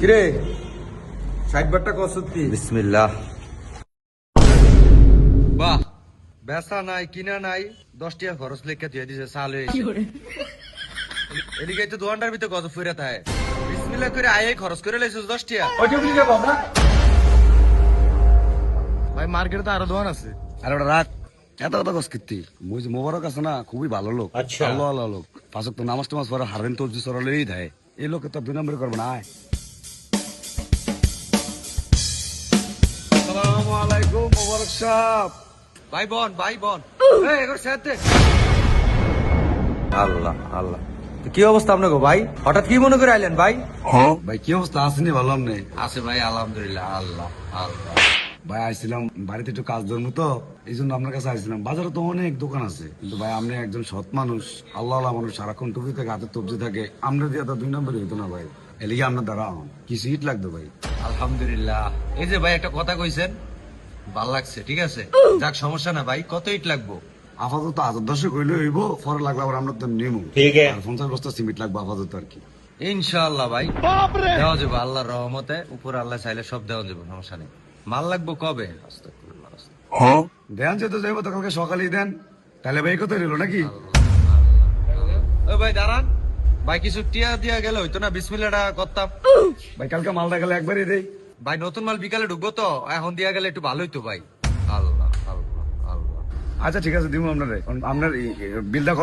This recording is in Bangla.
কিরে 60 বারটা কত সত্যি? বিসমিল্লাহ। বাহ, বেচা নাই কিনা নাই, 10 টাকা খরচ লেখা দিয়ে দিছে চালু হয়েছে। এদিকে তো দোকানটার ভিতরে কত ফুরে থাকে, বিসমিল্লাহ করে আয়ে খরচ করে লাইছিস 10 টাকা। ভাই মার্কেটে তো আরো দোকান আছে। আরে ওটা রাখ, এত কথা কস কীর্তি। মোবারক আছে না, খুবই ভালো লোক। আল্লাহ আল্লাহ লোক, পাঁচক তো নামাজ টামাজ পড়া হারেন তো সরালেই দেয়। এই লোকে তো 2 নম্বরে করবে না। আয়। আসসালামু আলাইকুম মোবারক সাহেব। ভাই বোন এই এগোর সাথে। আল্লাহ আল্লাহ, তো কি অবস্থা আপনাকে ভাই? হঠাৎ কি মনে করে আইলেন ভাই? ভাই কি অবস্থা, আসেনি ভালো আপনি? আছে ভাই আলহামদুলিল্লাহ। আল্লাহ আল্লাহ। ভাই আইছিলাম বাড়িতে একটু কাজ ধরবো তো, এই জন্য আপনার কাছে আইছিলাম। বাজারে তো অনেক দোকান আছে, কিন্তু ভাই আপনি একজন সৎ মানুষ, আল্লাহ আল্লাহ মানুষ, সারাক্ষণ টুপি থাকে, হাতে তবজি থাকে। আমরা দিয়ে তো 2 নম্বরই হইতো না ভাই। এলিগে আপনার দ্বারা কিছু ইট লাগতো ভাই। আলহামদুলিল্লাহ। এই যে ভাই একটা কথা কইছেন, ভাল লাগছে, ঠিক আছে। যাক সমস্যা না ভাই, কত ইট লাগবো? আপাতত 1010 কইলে হইব, পরে লাগলে আবার আমরা তো নিমু। আর 50 বস্তা সিমেন্ট লাগবে আপাতত আর কি। ইনশাআল্লাহ ভাই দেওয়া যাবে, আল্লাহর রহমতে। উপর আল্লাহ চাইলে সব দেওয়া যাবে, সমস্যা নেই। মাল লাগবো কবে? আস্তাগফিরুল্লাহ, আস্তাগফিরুল্লাহ। দেন যেতে যাইবো তো কালকে সকালেই দেন, তাহলে ভাই কত রইল নাকি? ও ভাই দাঁড়ান, ভাই কিছু টিয়া দিয়া গেলে হইতো না? বিসমিল্লাহটা করতাম। ভাই কালকে মালটা গেলে একবারই দেই। ভাই নতুন মাল বিকালে ঢুকবো তো, এখন দিয়া গেলে একটু ভালোই তো ভাই। আল্লাহ আল্লাহ আল্লাহ। আচ্ছা ঠিক আছে, দিব আপনার। আপনার বিলটা কত?